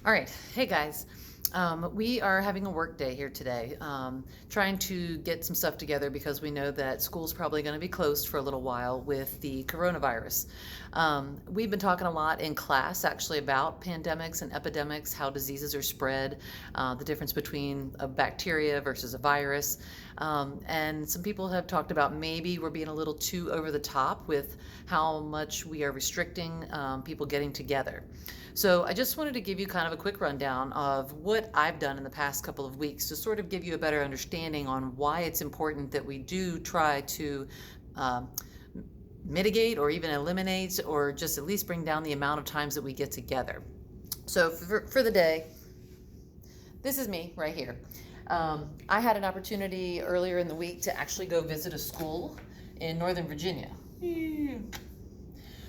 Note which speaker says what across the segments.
Speaker 1: All right. Hey guys. We are having a work day here today, trying to get some stuff together because we know that school's probably going to be closed for a little while with the coronavirus. We've been talking a lot in class actually about pandemics and epidemics, how diseases are spread, the difference between a bacteria versus a virus. And some people have talked about maybe we're being a little too over the top with how much we are restricting people getting together. So I just wanted to give you kind of a quick rundown of what I've done in the past couple of weeks to sort of give you a better understanding on why it's important that we do try to um, mitigate or even eliminate or just at least bring down the amount of times that we get together. So for the day, this is me right here. I had an opportunity earlier in the week to actually go visit a school in Northern Virginia.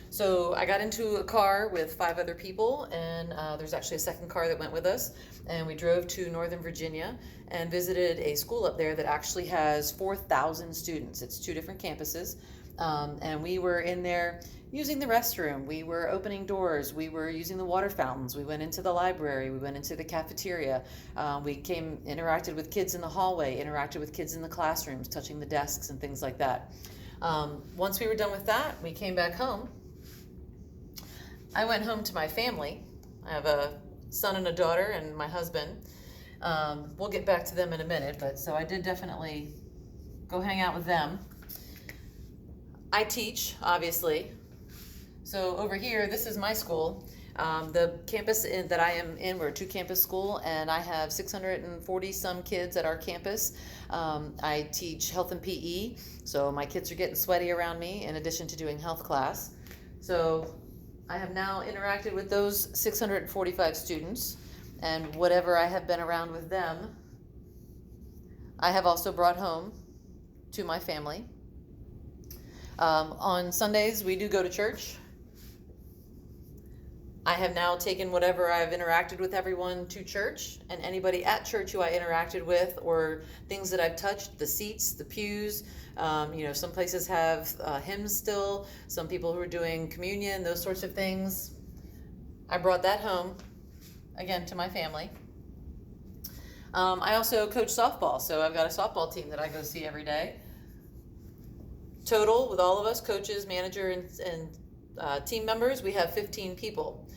Speaker 1: So I got into a car with 5 other people, and there's actually a second car that went with us. And we drove to Northern Virginia and visited a school up there that actually has 4,000 students. It's 2 different campuses. And we were in there using the restroom. We were opening doors. We were using the water fountains. We went into the library. We went into the cafeteria. Interacted with kids in the hallway, interacted with kids in the classrooms, touching the desks and things like that. Once we were done with that, we came back home. I went home to my family. I have a son and a daughter and my husband. We'll get back to them in a minute, but so I did definitely go hang out with them. I teach, obviously. So over here, this is my school. The campus that I am in, we're a 2 campus school, and I have 640 some kids at our campus. I teach health and PE, so my kids are getting sweaty around me in addition to doing health class. So I have now interacted with those 645 students, and whatever I have been around with them, I have also brought home to my family. On Sundays, we do go to church. I have now taken whatever I've interacted with everyone to church, and anybody at church who I interacted with or things that I've touched, the seats, the pews. Some places have hymns still, some people who are doing communion, those sorts of things. I brought that home, again, to my family. I also coach softball, so I've got a softball team that I go see every day. Total, with all of us, coaches, manager, and team members, we have 15 people.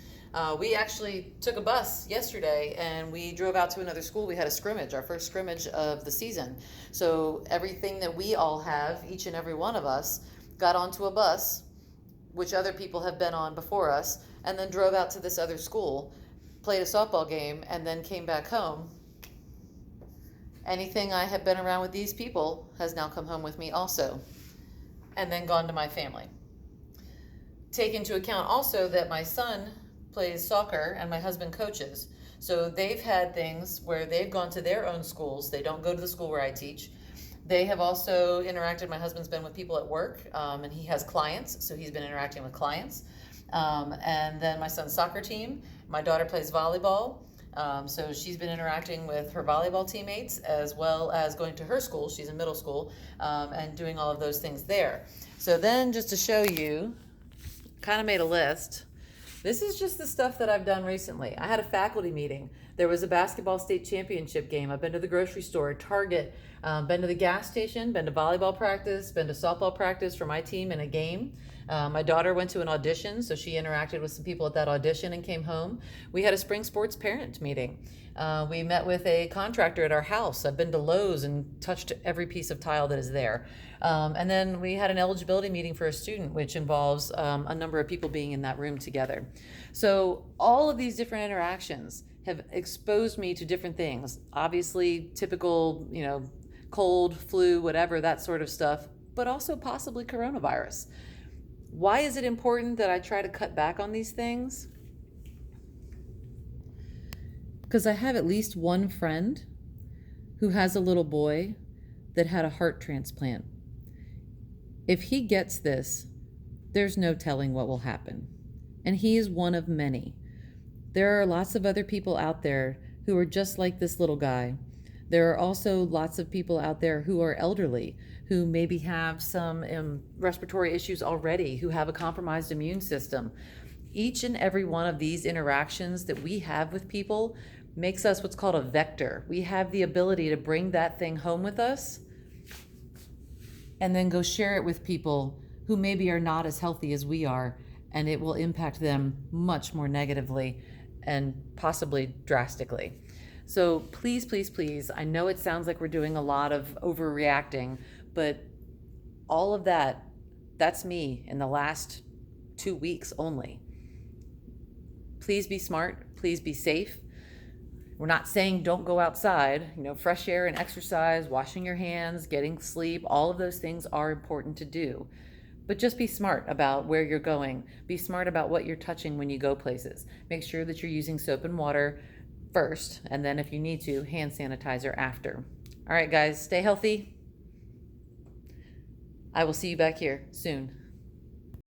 Speaker 1: We actually took a bus yesterday and we drove out to another school. We had a scrimmage, our first scrimmage of the season. So everything that we all have, each and every one of us, got onto a bus, which other people have been on before us, and then drove out to this other school, played a softball game, and then came back home. Anything I have been around with these people has now come home with me also, and then gone to my family. Take into account also that my son plays soccer and my husband coaches. So they've had things where they've gone to their own schools. They don't go to the school where I teach. They have also interacted. My husband's been with people at work, and he has clients, so he's been interacting with clients. And then my son's soccer team. My daughter plays volleyball. So she's been interacting with her volleyball teammates as well as going to her school. She's in middle school, and doing all of those things there. So then just to show you, kind of made a list. This is just the stuff that I've done recently. I had a faculty meeting. There was a basketball state championship game. I've been to the grocery store, Target, been to the gas station, been to volleyball practice, been to softball practice for my team in a game. My daughter went to an audition, so she interacted with some people at that audition and came home. We had a spring sports parent meeting. We met with a contractor at our house. I've been to Lowe's and touched every piece of tile that is there. And then we had an eligibility meeting for a student, which involves a number of people being in that room together. So all of these different interactions have exposed me to different things. Obviously, typical, cold, flu, whatever, that sort of stuff, but also possibly coronavirus. Why is it important that I try to cut back on these things? Because I have at least one friend who has a little boy that had a heart transplant. If he gets this, there's no telling what will happen. And he is one of many. There are lots of other people out there who are just like this little guy. There are also lots of people out there who are elderly, who maybe have some respiratory issues already, who have a compromised immune system. Each and every one of these interactions that we have with people makes us what's called a vector. We have the ability to bring that thing home with us and then go share it with people who maybe are not as healthy as we are, and it will impact them much more negatively and possibly drastically. So please, please, please, I know it sounds like we're doing a lot of overreacting, but all of that's me in the last 2 weeks only. Please be smart, please be safe. We're not saying don't go outside. Fresh air and exercise, washing your hands, getting sleep, all of those things are important to do. But just be smart about where you're going. Be smart about what you're touching when you go places. Make sure that you're using soap and water first, and then if you need to, hand sanitizer after. All right, guys, stay healthy. I will see you back here soon.